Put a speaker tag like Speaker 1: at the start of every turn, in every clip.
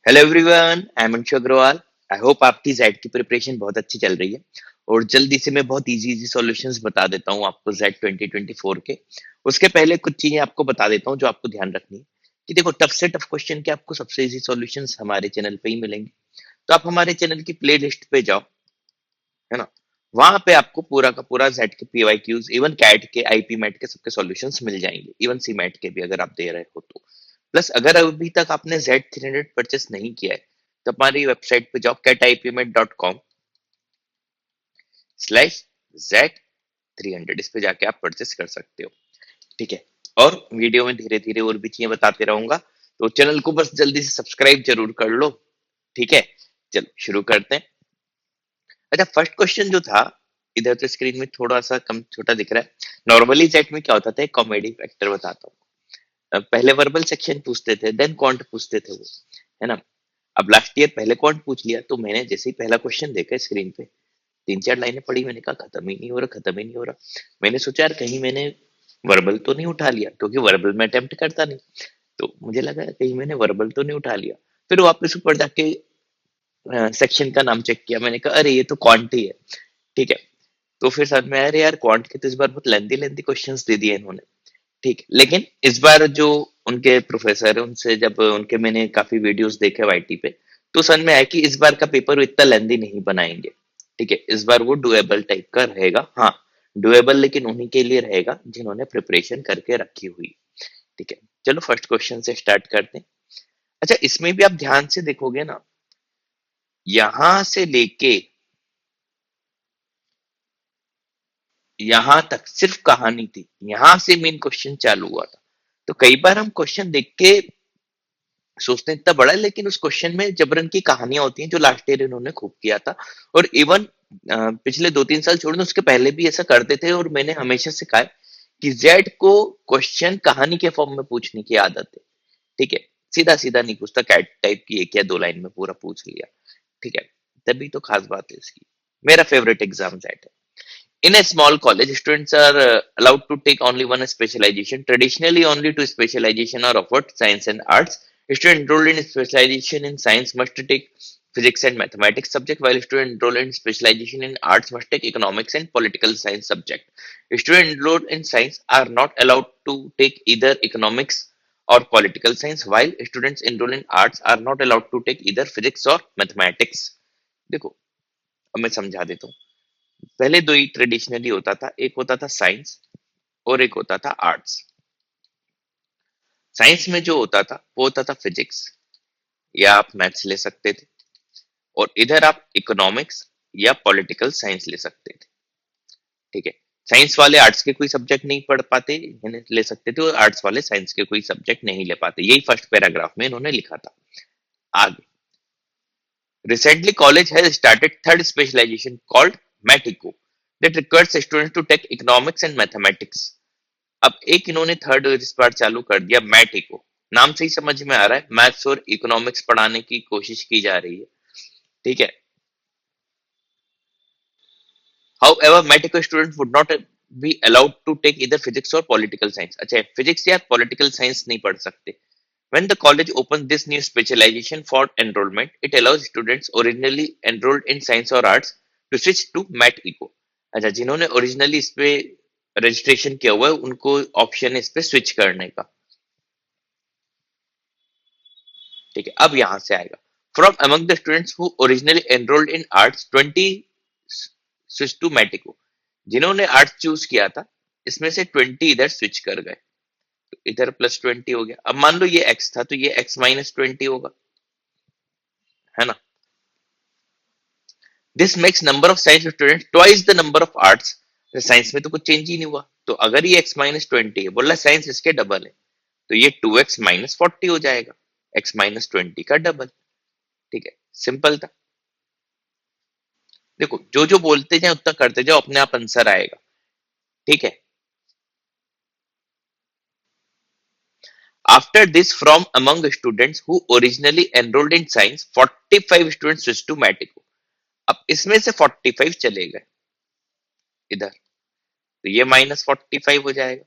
Speaker 1: Hello everyone, I am Anshu Agarwal. I hope आपकी जेड की प्रिपरेशन बहुत अच्छी चल रही है। और जल्दी से मैं बहुत इजी इजी सॉल्यूशंस बता देता हूँ आपको जेड 2024 के। उसके पहले कुछ चीजें आपको बता देता हूँ जो आपको ध्यान रखनी है कि देखो, टफ से टफ क्वेश्चन के आपको सबसे इजी सॉल्यूशंस हमारे चैनल पे ही मिलेंगे। तो आप हमारे चैनल की प्ले लिस्ट पे जाओ, है ना। वहां पे आपको पूरा का पूरा जेड के पीवाईक्यूज, इवन कैट के, आईपी मैट के सबके सॉल्यूशंस मिल जाएंगे, इवन सी मैट के भी अगर आप दे रहे हो तो। प्लस अगर अभी तक आपने Z300 परचेस नहीं किया है तो हमारी वेबसाइट पे जाओ catipmet.com/Z300, इस पे जाके आप परचेस कर सकते हो। ठीक है। और वीडियो में धीरे धीरे और भी चीजें बताते रहूंगा, तो चैनल को बस जल्दी से सब्सक्राइब जरूर कर लो। ठीक है, चलो शुरू करते हैं। अच्छा, फर्स्ट क्वेश्चन जो था, इधर तो स्क्रीन में थोड़ा सा कम छोटा दिख रहा है। नॉर्मली जेट में क्या होता था, एक कॉमेडी फैक्टर बताता हूँ। पहले वर्बल सेक्शन पूछते थे, देन क्वांट पूछते थे वो, है ना। अब लास्ट ईयर पहले क्वांट पूछ लिया, तो मैंने जैसे ही पहला क्वेश्चन देखा स्क्रीन पे, तीन चार लाइनें पढ़ी, मैंने कहा खत्म ही नहीं हो रहा, खत्म ही नहीं हो रहा। मैंने सोचा यार कहीं मैंने वर्बल तो नहीं उठा लिया, क्योंकि वर्बल में अटेम्प्ट करता नहीं। तो मुझे लगा कहीं मैंने वर्बल तो नहीं उठा लिया। फिर वापस ऊपर जाके सेक्शन का नाम चेक किया, मैंने कहा अरे ये तो क्वांट ही है। ठीक है। तो फिर साथ में अरे यार, क्वांट के तो इस बार बहुत लेंथी लेंथी क्वेश्चंस दे दिए इन्होंने। ठीक है। लेकिन इस बार जो उनके प्रोफेसर है, उनसे जब उनके मैंने काफी वीडियोस देखे वाईटी पे, तो समझ में आया कि इस बार का पेपर वो इतना लेंदी नहीं बनाएंगे। ठीक है, इस बार वो डुएबल टाइप का रहेगा। हाँ, डुएबल लेकिन उन्हीं के लिए रहेगा जिन्होंने प्रिपरेशन करके रखी हुई। ठीक है, चलो फर्स्ट क्वेश्चन से स्टार्ट करते हैं। अच्छा, इसमें भी आप ध्यान से देखोगे ना, यहां से लेके यहां तक सिर्फ कहानी थी, यहां से मेन क्वेश्चन चालू हुआ था। तो कई बार हम क्वेश्चन देख के सोचते हैं इतना बड़ा है, लेकिन उस क्वेश्चन में जबरन की कहानियां होती हैं, जो लास्ट ईयर इन्होंने खूब किया था। और इवन पिछले 2-3 साल छोड़ दो, उसके पहले भी ऐसा करते थे। और मैंने हमेशा से कहा है कि जेड को क्वेश्चन कहानी के फॉर्म में पूछने की आदत है। ठीक है, सीधा सीधा नहीं पूछता, कैट टाइप की एक या दो लाइन में पूरा पूछ लिया। ठीक है, तभी तो खास बात है इसकी। मेरा फेवरेट एग्जाम जेड है। In a small college, students are allowed to take only one specialization. Traditionally, only two specialization are offered: science and arts. Student enrolled in specialization in science must take physics and mathematics subject, while student enrolled in specialization in arts must take economics and political science subject. Students enrolled in science are not allowed to take either economics or political science, while students enrolled in arts are not allowed to take either physics or mathematics. देखो, अब मैं समझा देता हूँ। पहले दो ही traditionally होता था, एक होता था साइंस और एक होता था आर्ट्स। साइंस में जो होता था वो होता था फिजिक्स, या आप मैथ्स ले सकते थे। और इधर आप इकोनॉमिक्स या पॉलिटिकल साइंस ले सकते थे। ठीक है, साइंस वाले आर्ट्स के कोई सब्जेक्ट नहीं पढ़ पाते, इन्हें ले सकते थे, और आर्ट्स वाले साइंस के कोई सब्जेक्ट नहीं ले पाते। यही फर्स्ट पैराग्राफ में इन्होंने लिखा था। आगे, recently college has started third specialization called METICO that requires students to take economics and mathematics. अब एक इन्होंने थर्ड इस बार चालू कर दिया, मैट इको। नाम से ही समझ में आ रहा है, मैथ्स और इकोनॉमिक्स पढ़ाने की कोशिश की जा रही है। ठीक है। However, math eco student would not be allowed to take इधर फिजिक्स और पॉलिटिकल साइंस। अच्छा, फिजिक्स या पॉलिटिकल साइंस नहीं पढ़ सकते। When the college opens this new specialization for enrollment, it allows students originally enrolled in science or arts to switch to math eco. अच्छा, जिन्होंने originally इस पे रजिस्ट्रेशन किया हुआ है, उनको ऑप्शन है इस पे स्विच करने का। ठीक है, अब यहां से आएगा, from among the students who originally enrolled in arts 20 switch to मैटिको। जिन्होंने आर्ट्स चूज किया था, इसमें से 20 इधर स्विच कर गए। तो इधर +20 हो गया। अब मान लो ये x था, तो ये x-20 होगा, है ना। This makes number of science student twice the number of arts. Science में तो कुछ चेंज ही नहीं हुआ, तो अगर ये x-20 है, बोला साइंस इसके डबल है, तो ये 2x-40 हो जाएगा, x-20 का डबल। ठीक है, सिंपल था। देखो, जो जो बोलते जाए उतना करते जाओ, अपने आप आंसर आएगा। ठीक है। After this, from among students who originally enrolled in science 45 students switch to मैटिको। अब इसमें से 45 चले गए इधर, तो ये -45 हो जाएगा।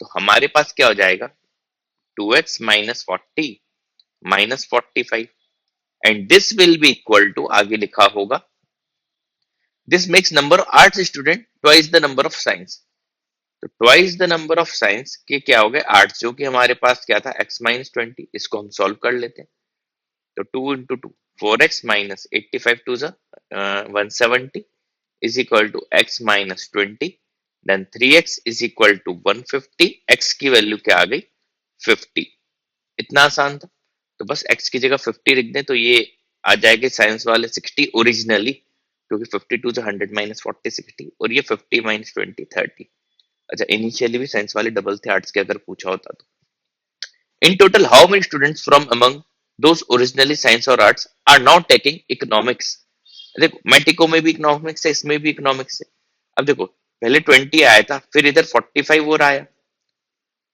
Speaker 1: तो हमारे पास क्या हो जाएगा, 2x -40 -45। And this will be equal to, आगे लिखा होगा, this makes number of arts student twice the number of science. तो twice the number of science के क्या हो गए, आर्ट्स, जो कि हमारे पास क्या था x माइनस 20, इसको हम सॉल्व कर लेते हैं। तो 2 into two, 4x minus 85 to 170 is equal to x minus 20, then 3x is equal to 150, x की वैल्यू क्या आ गई 50। इतना आसान था। तो बस x की जगह 50 लिख दें तो ये आ जाएंगे साइंस वाले 60 ओरिजिनली, क्योंकि 52 से 100 माइनस 40 60, और ये 50 माइनस 20 30। अच्छा, इनिशियली भी साइंस वाले डबल थे आर्ट्स के, अगर पूछा होता तो। In total how many students from among those originally science और arts are not taking economics. देखो मेटिको में भी इकोनॉमिक्स है, इसमें भी इकोनॉमिक्स है। अब देखो पहले 20 आया था, फिर इधर 45 और आया,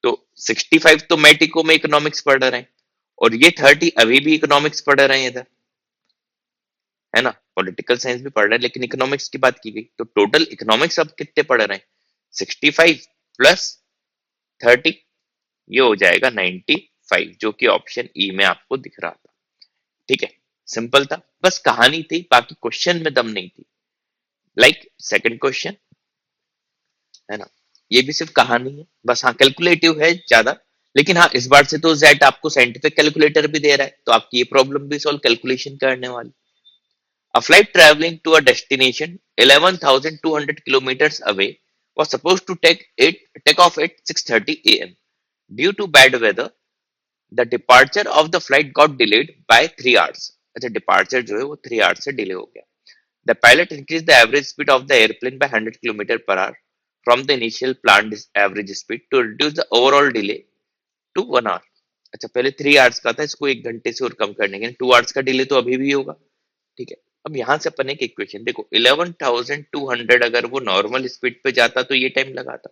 Speaker 1: तो 65 तो मेटिको में इकोनॉमिक्स पढ़ रहे हैं, और ये 30 अभी भी इकोनॉमिक्स पढ़ रहे हैं इधर, है ना। पॉलिटिकल साइंस भी पढ़ रहे हैं, लेकिन इकोनॉमिक्स की बात की गई तो टोटल इकोनॉमिक्स अब कितने पढ़ रहे हैं, 65 प्लस 30, ये हो जाएगा 95, जो कि ऑप्शन ई में आपको दिख रहा था। ठीक है, सिंपल था, बस कहानी थी, बाकी क्वेश्चन में दम नहीं थी। लाइक सेकंड क्वेश्चन, है ना, ये भी सिर्फ कहानी है, बस हाँ कैलकुलेटिव है ज्यादा, लेकिन हाँ इस बार से तो जेट आपको साइंटिफिक कैलकुलेटर भी दे रहा है, तो आपकी ये प्रॉब्लम भी सॉल्व कैलकुलेशन करने वाली। A flight traveling to a destination 11,200 kilometers away was supposed to take off at 6:30 a.m. Due to bad weather, the departure of the flight got delayed by 3 hours. अच्छा, departure जो है वो 3 hours से delay हो गया। The pilot increased the average speed of the airplane by 100 km per hour from the initial planned average speed to reduce the overall delay to 1 hour. अच्छा, पहले 3 hours का था, इसको 1 घंटे से और कम करने के, 2 hours का डिले तो अभी भी होगा। ठीक है, अब यहां से अपन एक इक्वेशन देखो, 11,200 अगर वो नॉर्मल स्पीड पे जाता तो ये टाइम लगाता,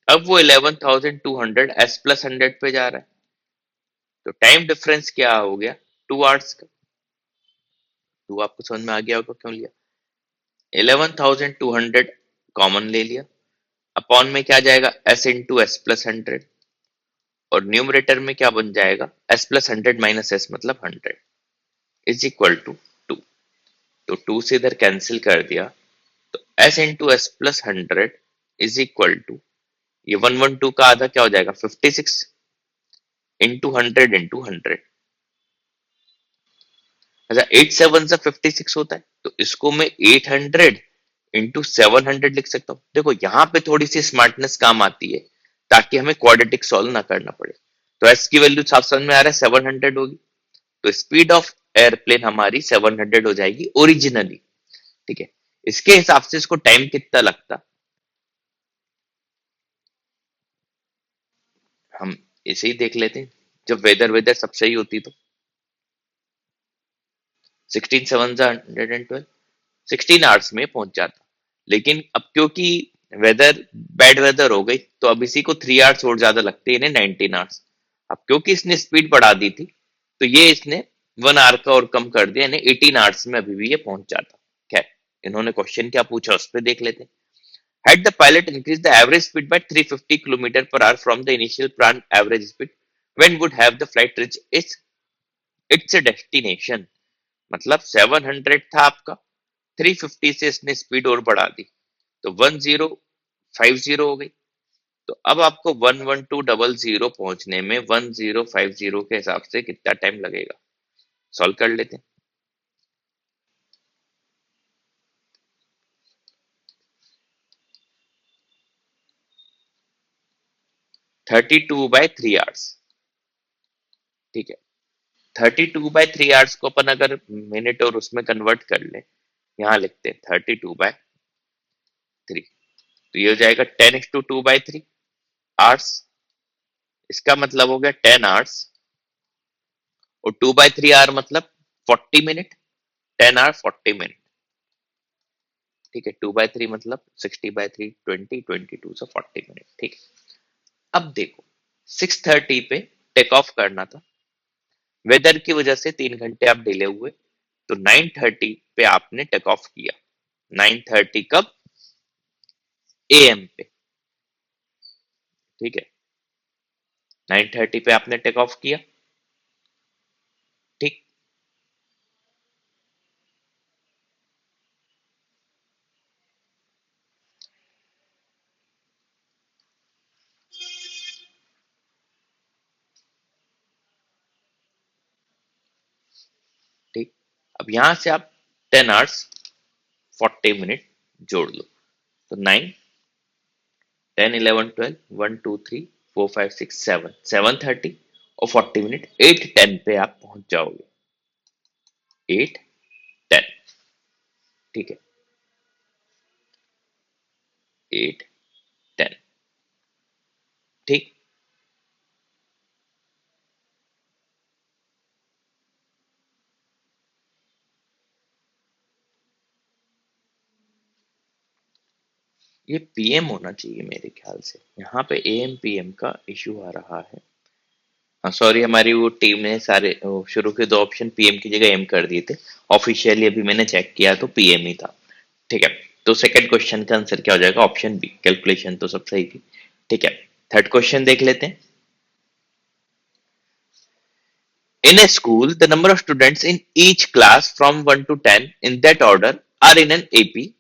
Speaker 1: अब वो 11,200 s प्लस 100 पे जा रहा है, तो टाइम डिफरेंस क्या हो गया 2 आवर्स का। तो आपको समझ में आ गया होगा क्यों लिया। 11,200 कॉमन ले लिया, अपॉन में क्या जाएगा s इंटू एस प्लस 100, और न्यूमरेटर में क्या बन जाएगा s प्लस 100 माइनस एस मतलब 100 इज इक्वल टू 2। तो 2 से इधर कैंसिल कर दिया, तो s into S plus 100 is equal to, ये 112 का आधा क्या हो जाएगा 56 इंटू 100 इंटू 100। अच्छा, 8 7 से 56 होता है, तो इसको मैं 800 इंटू 700 लिख सकता हूँ। देखो यहाँ पे थोड़ी सी स्मार्टनेस काम आती है, ताकि हमें क्वाड्रेटिक सॉल्व ना करना पड़े। तो s की वैल्यू साफ समझ में आ रहा है 700 होगी, तो स्पीड ऑफ एयरप्लेन हमारी 700 हो जाएगी ओरिजिनली। ठीक है, इसके हिसाब से इसको टाइम कितना लगता, हम इसे ही देख लेते हैं। जब वेदर वेदर सब सही होती तो 16 7 112, 16 आवर्स में पहुंच जाता। लेकिन अब क्योंकि वेदर बैड वेदर हो गई, तो अब इसी को 3 आवर्स और ज्यादा लगते हैं, 19 आवर्स। अब क्योंकि इसने स्पीड बढ़ा दी थी, तो ये इसने 1 आवर का और कम कर दिया, यानी 18 आवर्स में अभी भी ये पहुंच जाता। खैर, इन्होंने क्वेश्चन क्या पूछा उस पर देख लेते हैं। Had the pilot increased the average speed by 350 km per hour from the initial planned average speed, when would have the flight reached its destination? मतलब 700 था आपका, 350 से इसने स्पीड और बढ़ा दी, तो 1050 हो गई। तो अब आपको 11200 पहुंचने में 1050 के हिसाब से कितना टाइम लगेगा, सॉल्व कर लेते हैं। 32/3 आवर्स। ठीक है, 32/3 आवर्स को अपन अगर मिनट और उसमें कन्वर्ट कर ले, यहाँ लिखते हैं 32/3, तो ये हो जाएगा 10:2/3 आवर्स। इसका मतलब हो गया 10 आवर्स, और 2/3 आवर मतलब 40 मिनट, 10 आवर 40 मिनट। ठीक है, 2/3 मतलब 60/3 20 22 से 40 मिनट। ठीक है, अब देखो 6:30 पे टेक ऑफ करना था, वेदर की वजह से 3 घंटे आप डिले हुए, तो 9:30 पे आपने टेक ऑफ किया। 9:30 कब, एएम पे। ठीक है, 9:30 पे आपने टेक ऑफ किया। ठीक, अब यहां से आप 10 आवर्स 40 मिनट जोड़ लो, तो 9 10 11 12 1 2 3 4 5 6 7 7:30 और 40 मिनट 8:10 पे आप पहुंच जाओगे। 8:10, ठीक है, 8:10, ठीक। ये पीएम होना चाहिए मेरे ख्याल से, यहाँ पे एएम पीएम का इशू आ रहा है। हाँ सॉरी, हमारी वो टीम ने सारे शुरू के दो ऑप्शन पीएम की जगह एम कर दिए थे। ऑफिशियली अभी मैंने चेक किया तो पीएम ही था। ठीक है, तो सेकंड क्वेश्चन का आंसर क्या हो जाएगा? ऑप्शन बी, कैलकुलेशन तो सब सही थी। ठीक है, थर्ड क्वेश्चन देख लेते हैं। In a school, the number of students in each class from 1 to 10 in that order are in an AP.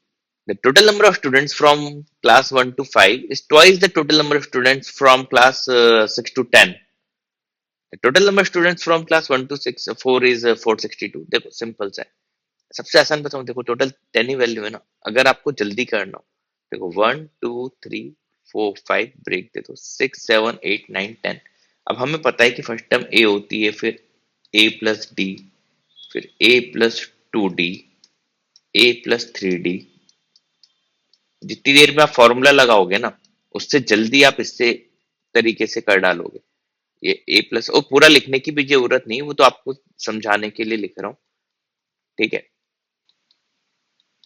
Speaker 1: The total number of students from class 1 to 5 is twice the total number of students from class 6 to 10. The total number of students from class 1 to 6 4 is 462. देखो simple सा है, सबसे आसान बताऊं, देखो total 10 ही value है ना। अगर आपको जल्दी करना हो, देखो 1 2 3 4 5 ब्रेक दे दो, 6 7 8 9 10। अब हमें पता है कि फर्स्ट टर्म ए होती है, फिर ए प्लस डी, फिर ए प्लस 2D, ए प्लस 3D। जितनी देर में आप फॉर्मूला लगाओगे ना, उससे जल्दी आप इससे तरीके से कर डालोगे। ये ए प्लस, और पूरा लिखने की भी जरूरत नहीं, वो तो आपको समझाने के लिए लिख रहा हूँ, ठीक है।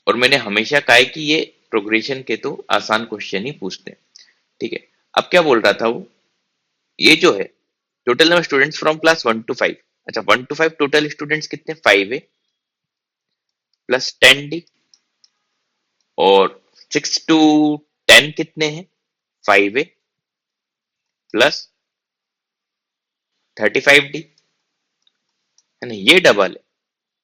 Speaker 1: और मैंने हमेशा कहा है कि ये प्रोग्रेशन के तो आसान क्वेश्चन ही पूछते हैं, ठीक है। अब क्या बोल रहा था वो, ये जो है total number students from class 1 to 5। अच्छा 1 to 5 टोटल स्टूडेंट्स कितने? 5 है प्लस 10D, और 6 to 10 कितने हैं? 5 है प्लस 35D, है ना। ये डबल है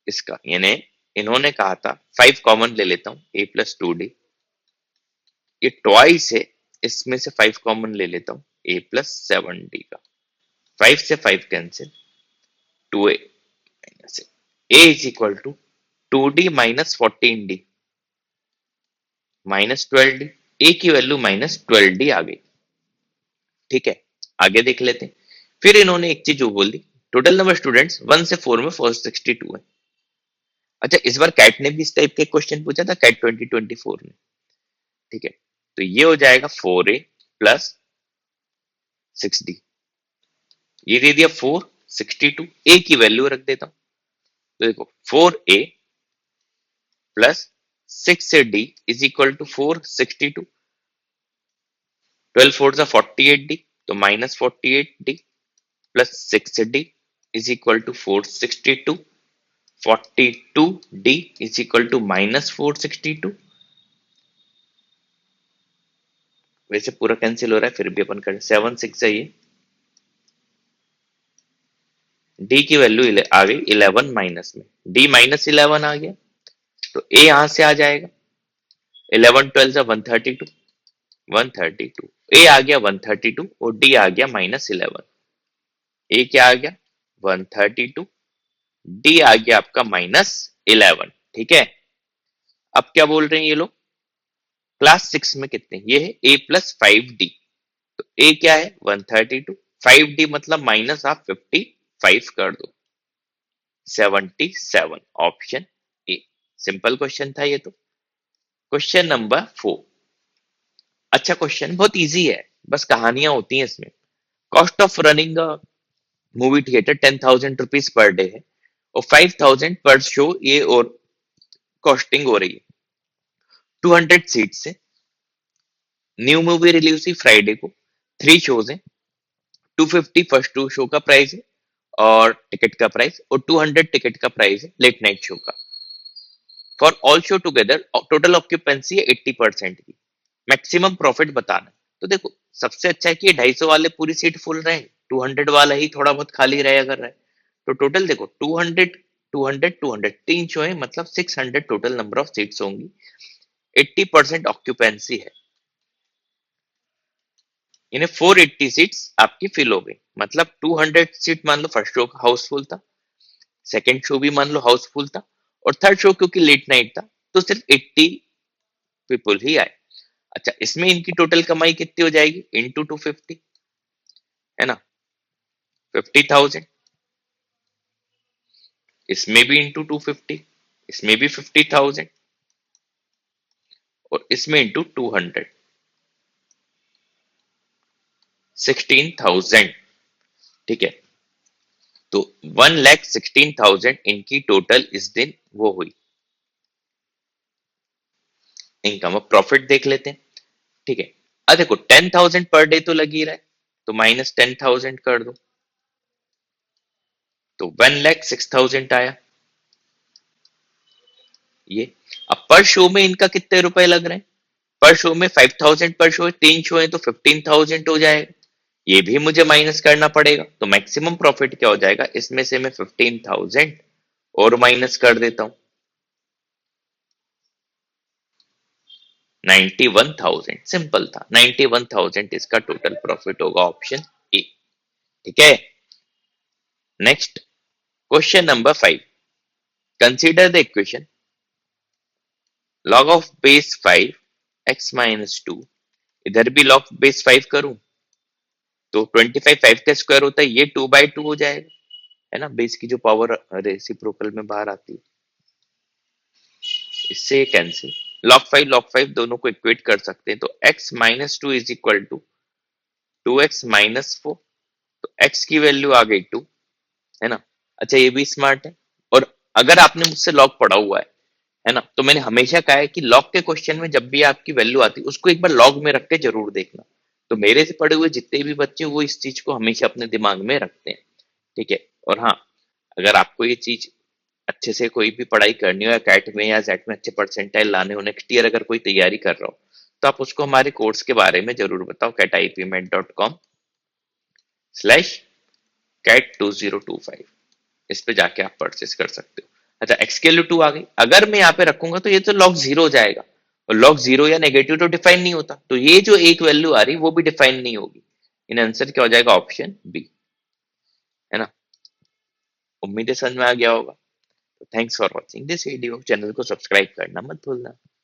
Speaker 1: इसका, यानी इन्होंने कहा था 5 कॉमन ले लेता हूं, ए प्लस 2D। ये ट्वाइस है, इसमें से 5 कॉमन ले लेता हूं, ए प्लस 7D का। 5 से 5 cancel, 2A minus A is equal to 2D minus 14D minus 12D। A की वैल्यू माइनस 12D आ गई, ठीक है। आगे देख लेते हैं। फिर इन्होंने एक चीज जो बोली, टोटल नंबर स्टूडेंट्स 1 से 4 में 462 है। अच्छा इस बार कैट ने भी इस टाइप के क्वेश्चन पूछा था, कैट 2024 में, ठीक है। तो ये हो जाएगा 4A प्लस 6D। ये दे दिया 462, ए की वैल्यू रख देता हूं, तो देखो 4A plus 6D is equal to 462। 12 4 48D, तो minus 48D plus 6D is equal to 462। 42D is equal to minus 462। वैसे पूरा कैंसिल हो रहा है, फिर भी अपन करें 7 6 है, ये डी की वैल्यू आ गई 11 माइनस में, डी माइनस 11 आ गया, तो ए यहां से आ जाएगा 11 12 जा 132, 132 ए आ गया 132 और डी आ गया माइनस 11। ए क्या आ गया 132, डी आ गया आपका माइनस 11, ठीक है। अब क्या बोल रहे हैं ये लोग, क्लास 6 में कितने, ये है ए प्लस 5D। तो ए क्या है 132, 5D मतलब माइनस आप 55 कर दो, 77, ऑप्शन ए। सिंपल क्वेश्चन था ये तो। क्वेश्चन नंबर 4, अच्छा क्वेश्चन बहुत इजी है, बस कहानियां होती हैं इसमें। Cost of running movie theatre 10,000 rupees per day है और 5,000 पर शो, ये और कॉस्टिंग हो रही है 200 सीट से। न्यू मूवी रिलीज हुई फ्राइडे को, 3 शोज हैं, 250 फर्स्ट 2 शो का प्राइस है और टिकट का प्राइस, और 200 टिकट का प्राइस है लेट नाइट शो का। For all show together total occupancy है 80% की, मैक्सिमम प्रॉफिट बताना। तो देखो सबसे अच्छा है कि ये 250 वाले पूरी सीट फुल रहे, 200 वाला ही थोड़ा बहुत खाली रहे अगर रहे, तो टोटल देखो 200 200 200 3 शो है, मतलब 600 टोटल नंबर ऑफ सीट्स होंगी, 80% ऑक्यूपेंसी है, यानी 480 सीट्स आपकी फिल हो गई। मतलब 200 सीट मान लो फर्स्ट शो हाउसफुल था, सेकंड शो भी मान लो हाउसफुल था, और थर्ड शो क्योंकि लेट नाइट था तो सिर्फ 80 पीपल ही आए। अच्छा, इसमें इनकी टोटल कमाई कितनी हो जाएगी इंटू 250, है ना, 50,000। इसमें भी इंटू 250, इसमें भी 50,000 और इसमें इंटू 200, 16,000। ठीक है, तो 1,16,000 इनकी टोटल इस दिन वो हुई इनकम। अब प्रॉफिट देख लेते हैं। ठीक है, अब देखो 10,000 पर डे तो लगी रहा है, तो माइनस 10,000 कर दो, तो 1,06,000 आया ये। अब पर शो में इनका कितने रुपए लग रहे हैं, पर शो में 5,000 पर शो है, 3 शो है तो 15,000 हो जाएगा। ये भी मुझे माइनस करना पड़ेगा, तो मैक्सिमम प्रॉफिट क्या हो जाएगा, इसमें से मैं 15,000 और माइनस कर देता हूं, 91,000। सिंपल था, 91,000 इसका टोटल प्रॉफिट होगा, ऑप्शन ए। ठीक है, next question number 5। Consider the equation log of base 5 x minus 2। इधर भी log base 5 करूं तो 25 5 का स्क्वायर होता है, ये 2/2 हो जाएगा, है ना, बेस की जो पावर रेसिप्रोकल में बाहर आती है, इससे कैंसिल। log 5 दोनों को इक्वेट कर सकते हैं, तो x minus 2 is equal to 2x minus 4, तो x की वैल्यू आ गई 2, है ना। अच्छा, ये भी स्मार्ट है। और अगर आपने मुझसे log पढ़ा हुआ है ना, तो मैंने हमेशा कहा है कि लॉग के क्वेश्चन में जब भी आपकी वैल्यू आती है उसको एक बार लॉग में रख के जरूर देखना। तो मेरे से पढ़े हुए जितने भी बच्चे वो इस चीज को हमेशा अपने दिमाग में रखते हैं। ठीक है, और हाँ, अगर आपको ये चीज अच्छे से कोई भी पढ़ाई करनी हो या कैट में या जेट में अच्छे परसेंटाइल लाने हो, नेक्स्ट ईयर अगर कोई तैयारी कर रहा हो, तो आप उसको हमारे कोर्स के बारे में जरूर बताओ, catipmet.com/cat2025। इस पे जाके आप परचेस कर सकते हो। अच्छा, एक्स की वैल्यू 2 आ गई, अगर मैं यहाँ पे रखूंगा तो ये तो लॉग 0 हो जाएगा, और लॉग 0 या नेगेटिव तो डिफाइन नहीं होता, तो ये जो एक वैल्यू आ रही वो भी डिफाइन नहीं होगी। इन आंसर क्या हो जाएगा, ऑप्शन बी, है ना। उम्मीद है समझ में आ गया होगा। तो thanks for watching this video, channel को सब्सक्राइब करना मत भूलना।